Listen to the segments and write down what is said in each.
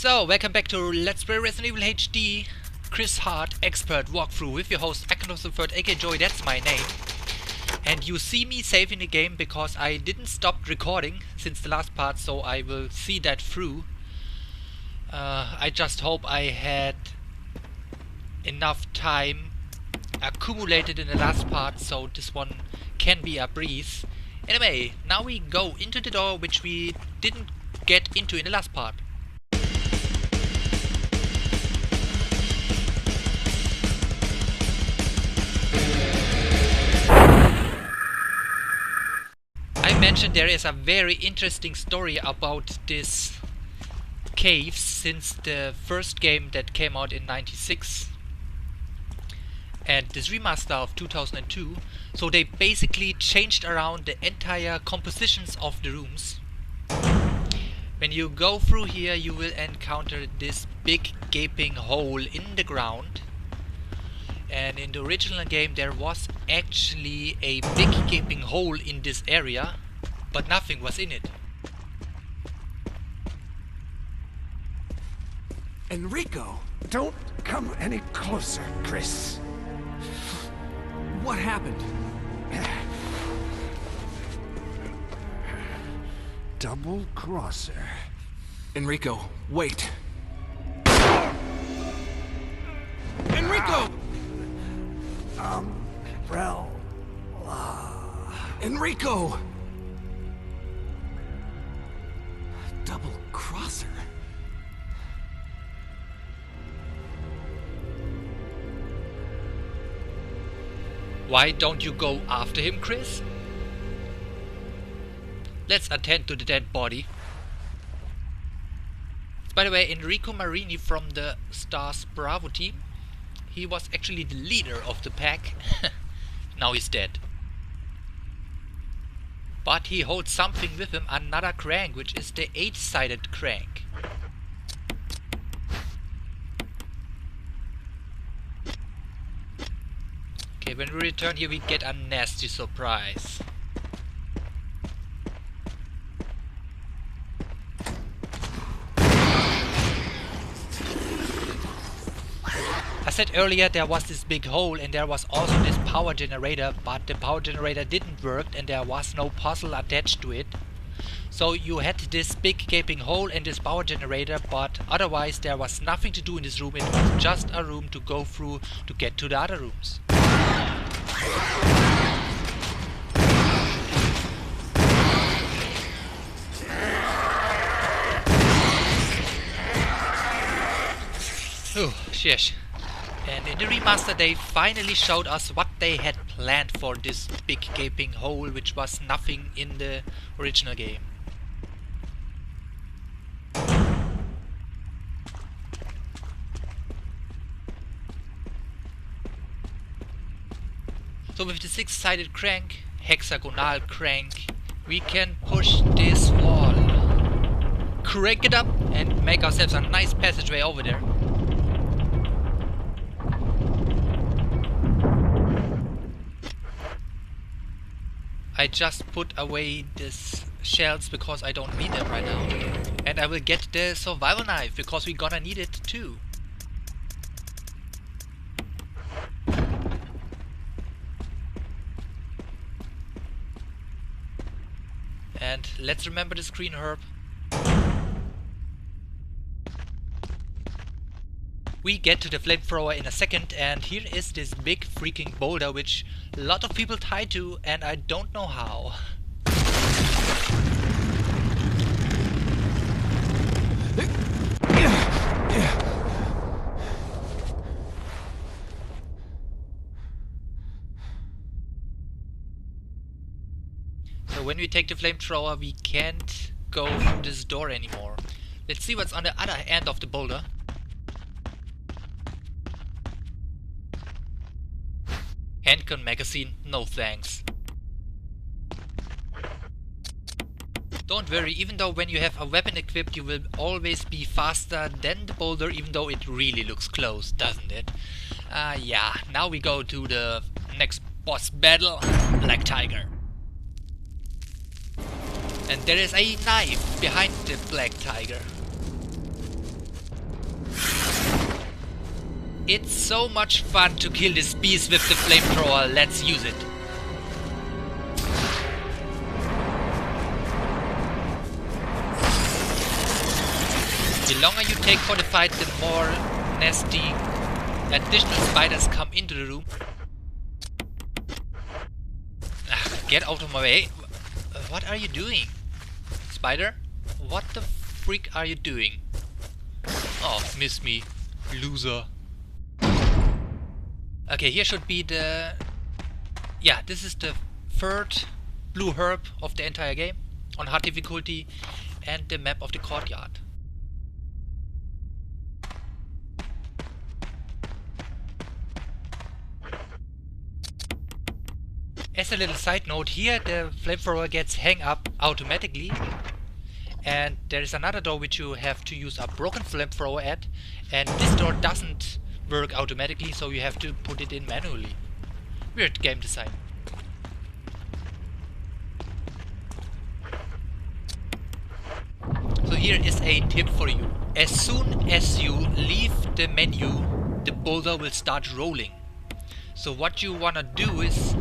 So, welcome back to Let's Play Resident Evil HD Chris Hart Expert Walkthrough with your host Akanos III, aka Joy, that's my name. And you see me saving the game because I didn't stop recording since the last part, so I will see that through. I just hope I had enough time accumulated in the last part, so this one can be a breeze. Anyway, now we go into the door which we didn't get into in the last part. I mentioned there is a very interesting story about this cave since the first game that came out in '96 and this remaster of 2002. So they basically changed around the entire compositions of the rooms. When you go through here, you will encounter this big gaping hole in the ground. And in the original game there was actually a big gaping hole in this area, but nothing was in it. Enrico! Don't come any closer, Chris. What happened? Double crosser. Enrico, wait. Enrico! Umbrella. Enrico! Double crosser? Why don't you go after him, Chris? Let's attend to the dead body. By the way, Enrico Marini from the Stars Bravo team, he was actually the leader of the pack. Now he's dead. But he holds something with him, another crank, which is the 8-sided crank. Okay, when we return here we get a nasty surprise. I said earlier there was this big hole and there was also this power generator, but the power generator didn't work and there was no puzzle attached to it. So you had this big gaping hole and this power generator, but otherwise there was nothing to do in this room. It was just a room to go through to get to the other rooms. Oh, sheesh. And in the remaster they finally showed us what they had planned for this big gaping hole, which was nothing in the original game. So with the 6-sided crank, hexagonal crank, we can push this wall, crank it up and make ourselves a nice passageway over there. I just put away these shells because I don't need them right now. And I will get the survival knife because we're gonna need it too. And let's remember this green herb. We get to the flamethrower in a second, and here is this big freaking boulder which a lot of people tie to, and I don't know how. So when we take the flamethrower we can't go through this door anymore. Let's see what's on the other end of the boulder. Handgun magazine, no thanks. Don't worry, even though when you have a weapon equipped you will always be faster than the boulder, even though it really looks close, doesn't it? Yeah, now we go to the next boss battle, Black Tiger. And there is a knife behind the Black Tiger. It's so much fun to kill this beast with the flamethrower. Let's use it. The longer you take for the fight, the more nasty additional spiders come into the room. Get out of my way. What are you doing? Spider? What the freak are you doing? Oh, miss me. Loser. Okay, here should be the... Yeah, this is the third blue herb of the entire game on hard difficulty and the map of the courtyard. As a little side note, here the flamethrower gets hang up automatically, and there is another door which you have to use a broken flamethrower at, and this door doesn't work automatically, so you have to put it in manually. Weird game design. So here is a tip for you. As soon as you leave the menu, the boulder will start rolling. So what you wanna do is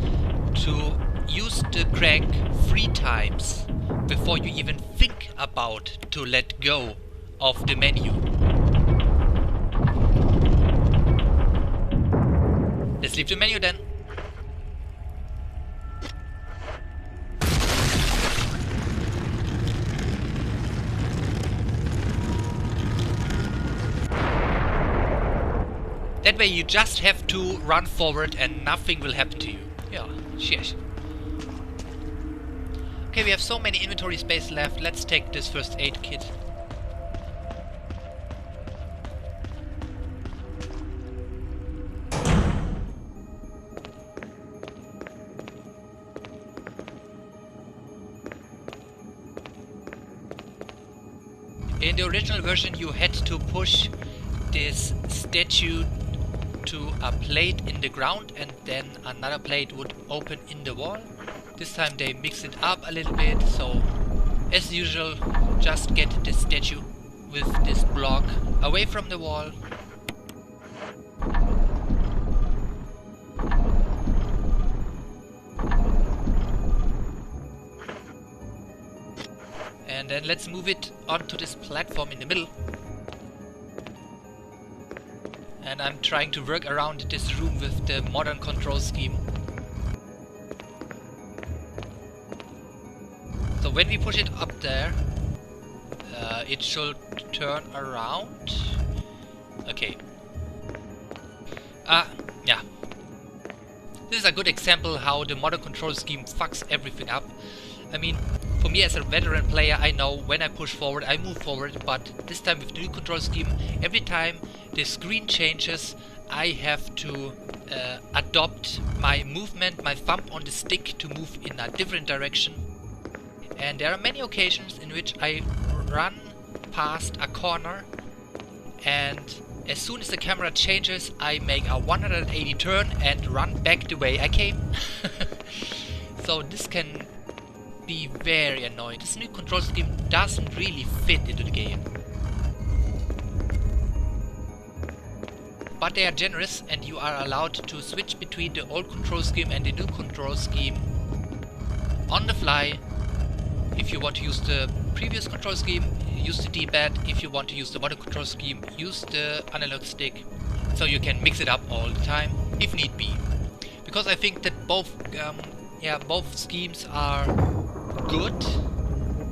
to use the crank 3 times before you even think about to let go of the menu. Let's leave the menu then. That way you just have to run forward and nothing will happen to you. Yeah, shit. Okay, we have so many inventory space left. Let's take this first aid kit. In the original version you had to push this statue to a plate in the ground and then another plate would open in the wall. This time they mix it up a little bit, so as usual just get the statue with this block away from the wall. And then let's move it onto this platform in the middle. And I'm trying to work around this room with the modern control scheme. So when we push it up there, it should turn around. Okay. Yeah. This is a good example how the modern control scheme fucks everything up. I mean, for me as a veteran player, I know when I push forward, I move forward, but this time with the new control scheme, every time the screen changes, I have to adopt my movement, my thumb on the stick to move in a different direction. And there are many occasions in which I run past a corner and as soon as the camera changes, I make a 180 turn and run back the way I came. So this can be very annoying. This new control scheme doesn't really fit into the game. But they are generous and you are allowed to switch between the old control scheme and the new control scheme on the fly. If you want to use the previous control scheme, use the D-pad. If you want to use the modern control scheme, use the analog stick. So you can mix it up all the time, if need be. Because I think that both schemes are good,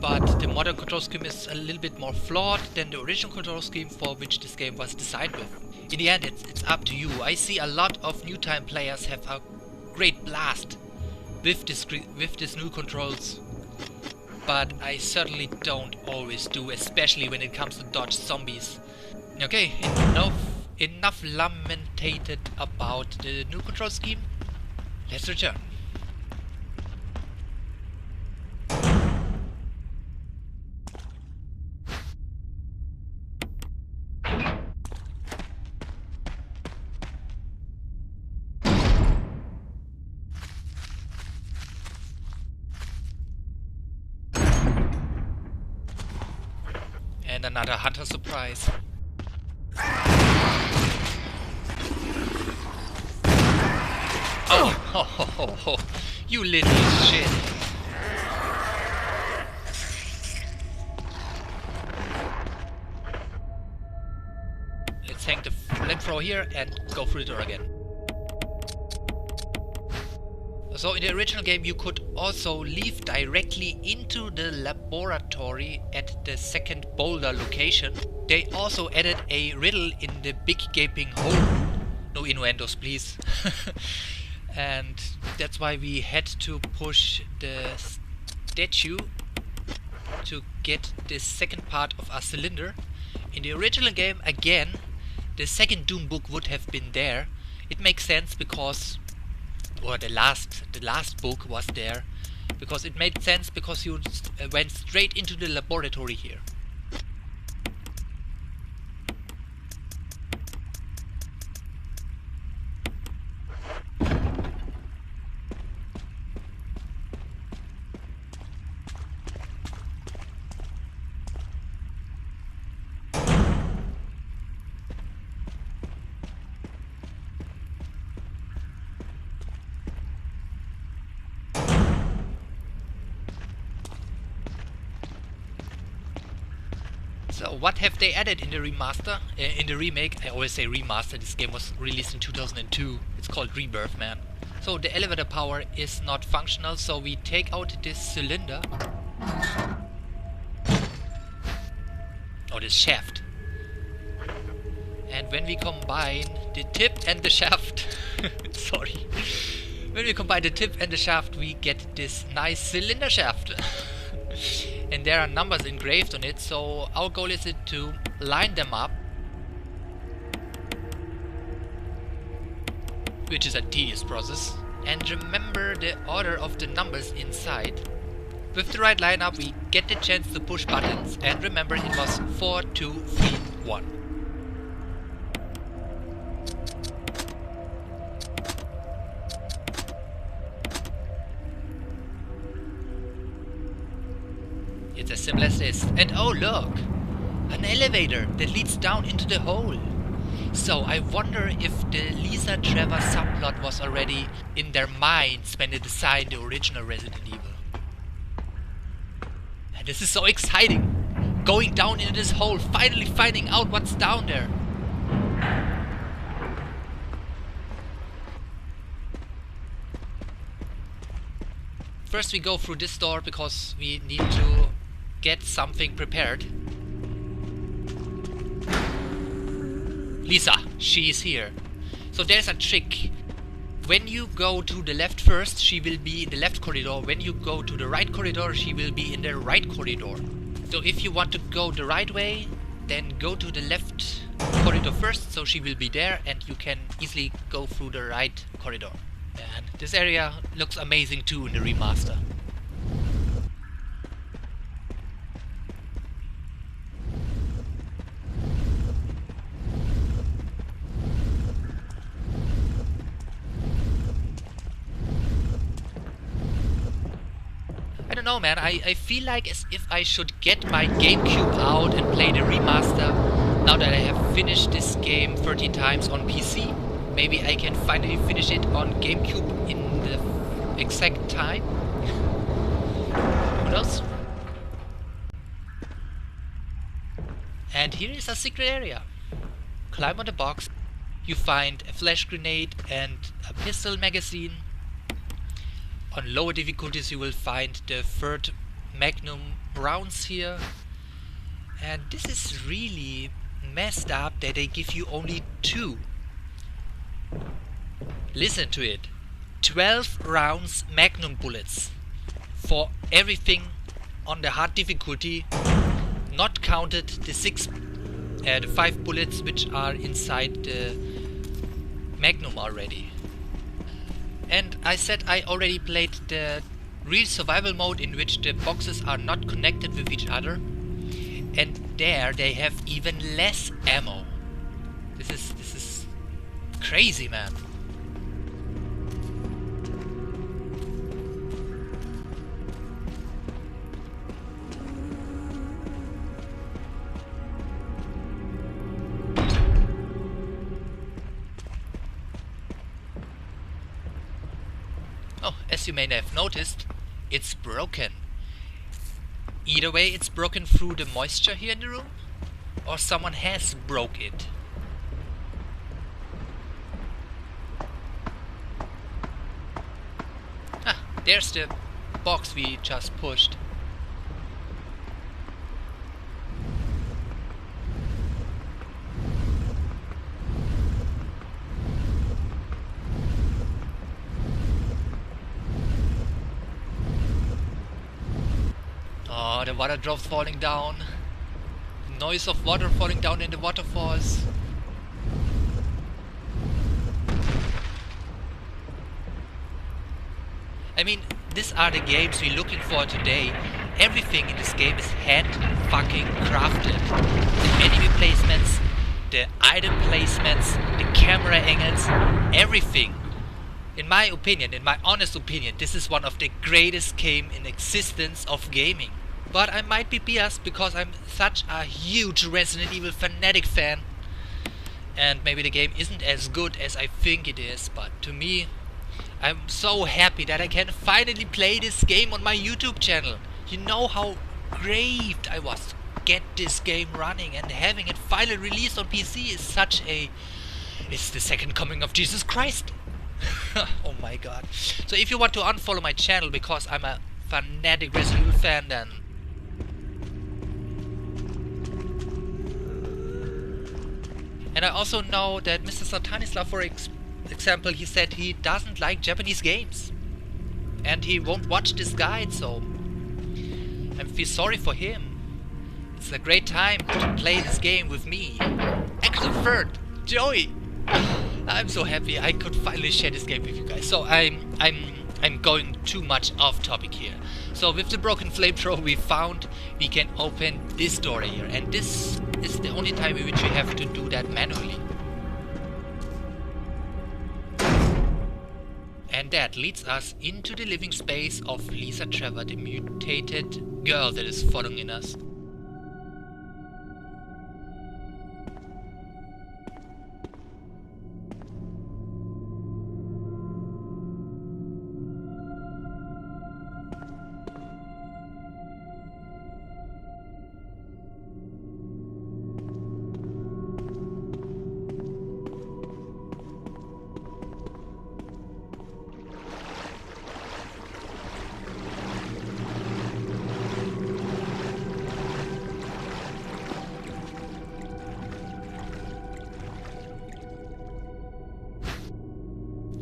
but the modern control scheme is a little bit more flawed than the original control scheme for which this game was designed with. In the end, it's up to you. I see a lot of new time players have a great blast with this new controls, but I certainly don't always do, especially when it comes to dodge zombies. Okay, enough lamented about the new control scheme. Let's return. And another hunter surprise. Oh, you little shit. Let's hang the flamethrower here and go through the door again. So in the original game you could also leave directly into the laboratory at the second boulder location. They also added a riddle in the big gaping hole. No innuendos, please. And that's why we had to push the statue to get the second part of our cylinder. In the original game, again, the second Doom book would have been there. It makes sense because, or the last book was there, because it made sense because you went straight into the laboratory here. So what have they added in the remaster? In the remake? I always say remaster, this game was released in 2002. It's called Rebirth, man. So the elevator power is not functional, so we take out this cylinder. Or this shaft. And when we combine the tip and the shaft... Sorry. When we combine the tip and the shaft, we get this nice cylinder shaft. And there are numbers engraved on it, so our goal is to line them up, which is a tedious process, and remember the order of the numbers inside. With the right lineup we get the chance to push buttons, and remember it was 4, 2, 3, 1. It's as simple as this. And oh look! An elevator that leads down into the hole. So I wonder if the Lisa Trevor subplot was already in their minds when they designed the original Resident Evil. And this is so exciting! Going down into this hole, finally finding out what's down there. First we go through this door because we need to get something prepared. Lisa, she is here. So there's a trick. When you go to the left first, she will be in the left corridor. When you go to the right corridor, she will be in the right corridor. So if you want to go the right way, then go to the left corridor first, so she will be there and you can easily go through the right corridor. And this area looks amazing too in the remaster. I don't know, man, I feel like as if I should get my GameCube out and play the remaster now that I have finished this game 13 times on PC. Maybe I can finally finish it on GameCube in the exact time. Who knows? And here is a secret area. Climb on the box. You find a flash grenade and a pistol magazine. On lower difficulties you will find the third Magnum rounds here. And this is really messed up that they give you only 2. Listen to it. 12 rounds Magnum bullets. For everything on the hard difficulty. Not counted the 5 bullets which are inside the Magnum already. And I said I already played the real survival mode in which the boxes are not connected with each other. And there they have even less ammo. This is crazy, man. as you may have noticed, it's broken. Either way, it's broken through the moisture here in the room, or someone has broke it. Ah, there's the box we just pushed. Oh, the water drops falling down. The noise of water falling down in the waterfalls. I mean, these are the games we're looking for today. Everything in this game is hand fucking crafted. The enemy placements, the item placements, the camera angles, everything. In my opinion, in my honest opinion, this is one of the greatest games in existence of gaming. But I might be biased because I'm such a huge Resident Evil fanatic fan. And maybe the game isn't as good as I think it is, but to me, I'm so happy that I can finally play this game on my YouTube channel. You know how great I was to get this game running, and having it finally released on PC is such a... It's the second coming of Jesus Christ. Oh my god. So if you want to unfollow my channel because I'm a fanatic Resident Evil fan, then... And I also know that Mr. Satanislav, for example, he said he doesn't like Japanese games. And he won't watch this guide, so... I feel sorry for him. It's a great time to play this game with me. Actually, third, Joey! I'm so happy I could finally share this game with you guys. So I'm going too much off topic here. So with the broken flamethrower we found, we can open this door here, and this is the only time in which we have to do that manually. And that leads us into the living space of Lisa Trevor, the mutated girl that is following us.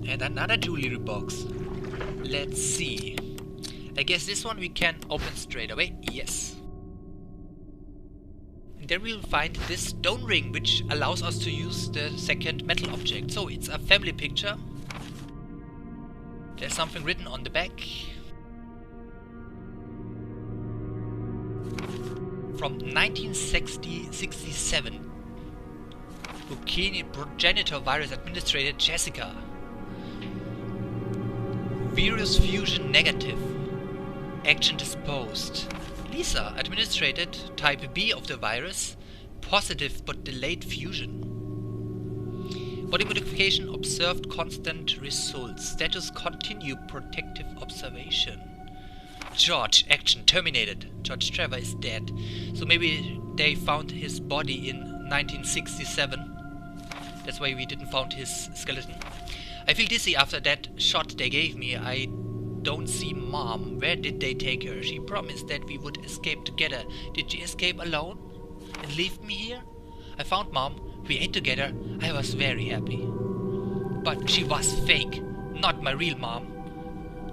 And another jewelry box. Let's see. I guess this one we can open straight away. Yes. And there we'll find this stone ring, which allows us to use the second metal object. So it's a family picture. There's something written on the back. From 1967. Leukemia progenitor virus administrator Jessica. Virus fusion negative. Action disposed. Lisa administered type B of the virus. Positive but delayed fusion. Body modification observed constant results. Status continue protective observation. George, action terminated. George Trevor is dead. So maybe they found his body in 1967. That's why we didn't find his skeleton. I feel dizzy after that shot they gave me. I don't see Mom. Where did they take her? She promised that we would escape together. Did she escape alone? And leave me here? I found Mom. We ate together. I was very happy. But she was fake. Not my real mom.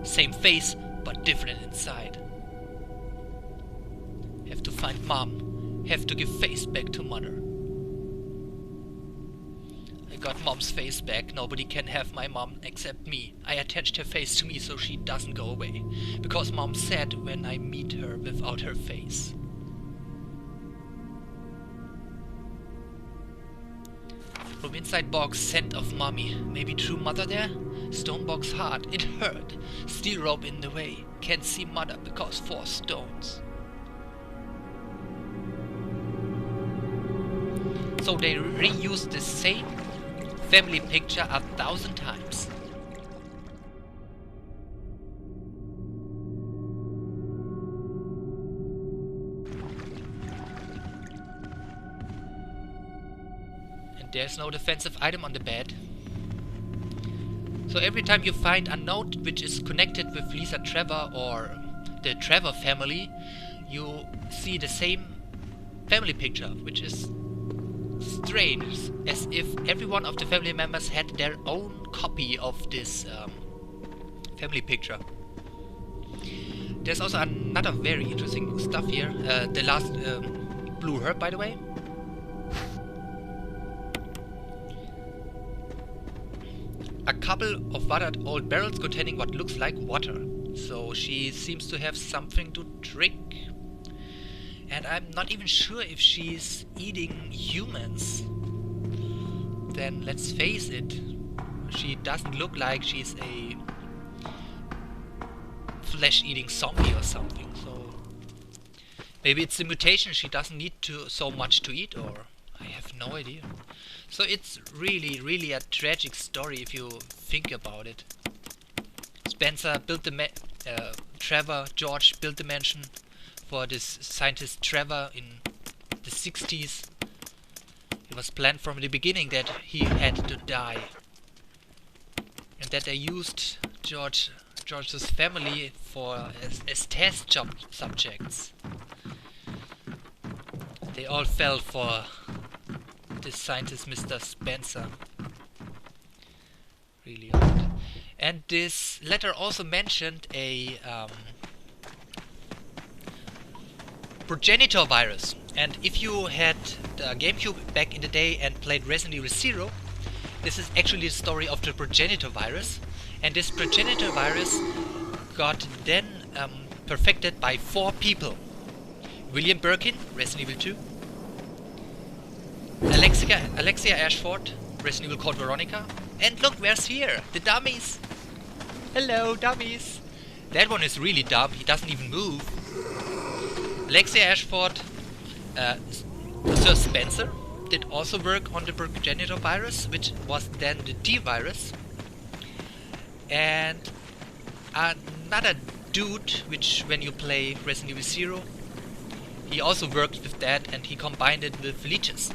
Same face, but different inside. Have to find Mom. Have to give face back to Mother. I got Mom's face back. Nobody can have my mom except me. I attached her face to me so she doesn't go away. Because Mom said when I meet her without her face. From inside box, scent of mommy. Maybe true mother there? Stone box hard. It hurt. Steel rope in the way. Can't see mother because 4 stones. So they reused the same family picture 1,000 times. There's no defensive item on the bed. So every time you find a note which is connected with Lisa Trevor or the Trevor family, you see the same family picture, which is strange, as if every one of the family members had their own copy of this family picture. There's also another very interesting stuff here. The last blue herb, by the way. A couple of watered old barrels containing what looks like water. So she seems to have something to drink. And I'm not even sure if she's eating humans. Then let's face it, she doesn't look like she's a flesh-eating zombie or something. So maybe it's the mutation, she doesn't need so much to eat, or I have no idea. So it's really a tragic story if you think about it. Spencer built the George built the mansion for this scientist Trevor in the 60s. It was planned from the beginning that he had to die, and that they used George's family as test subjects. They all fell for this scientist, Mr. Spencer. Really odd. And this letter also mentioned a progenitor virus. And if you had the GameCube back in the day and played Resident Evil Zero, this is actually the story of the progenitor virus. And this progenitor virus got then perfected by 4 people. William Birkin, Resident Evil 2. Alexia Ashford, Resident Evil Code Veronica. And look, where's here? The dummies! Hello, dummies! That one is really dumb, he doesn't even move. Alexia Ashford, Sir Spencer, did also work on the progenitor virus, which was then the T virus. And another dude, which when you play Resident Evil Zero, he also worked with that and he combined it with leeches.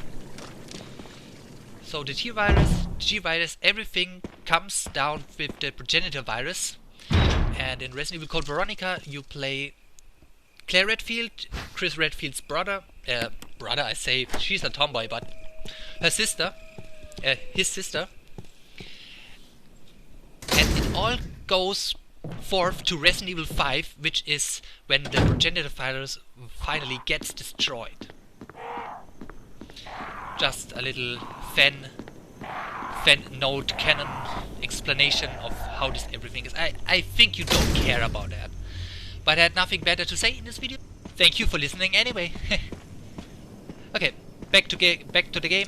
So the T virus, everything comes down with the progenitor virus. And in Resident Evil Code Veronica, you play Claire Redfield, Chris Redfield's brother. I say, she's a tomboy, but her sister, his sister. And it all goes forth to Resident Evil 5, which is when the progenitor virus finally gets destroyed. Just a little fan note canon explanation of how this everything is. I think you don't care about that, but I had nothing better to say in this video. Thank you for listening anyway. Okay, back to the game.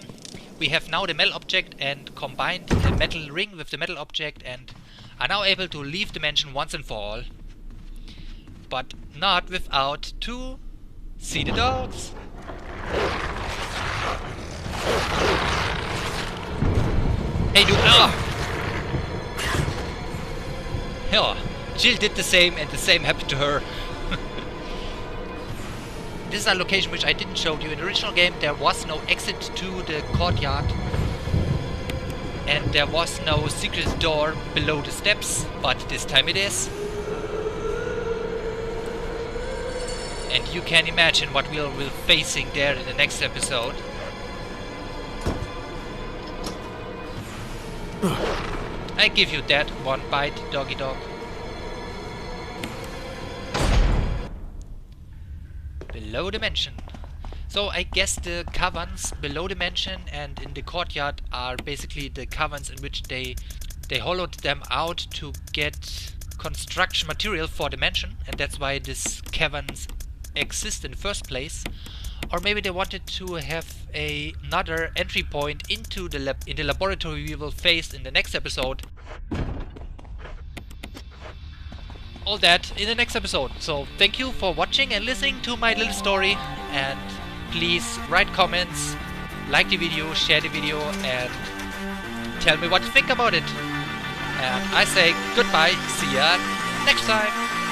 We have now the metal object and combined the metal ring with the metal object and are now able to leave the mansion once and for all. But not without to see the dogs. Hey dude, Yeah, Jill did the same and the same happened to her. This is a location which I didn't show you. In the original game there was no exit to the courtyard and there was no secret door below the steps, but this time it is. And you can imagine what we'll be facing there in the next episode. I give you that one bite, doggy dog. Below the mansion. So I guess the caverns below the mansion and in the courtyard are basically the caverns in which they hollowed them out to get construction material for the mansion, and that's why these caverns exist in the first place. Or maybe they wanted to have another entry point into the laboratory we will face in the next episode. All that in the next episode. So thank you for watching and listening to my little story, and please write comments, like the video, share the video, and tell me what you think about it. And I say goodbye, see ya next time.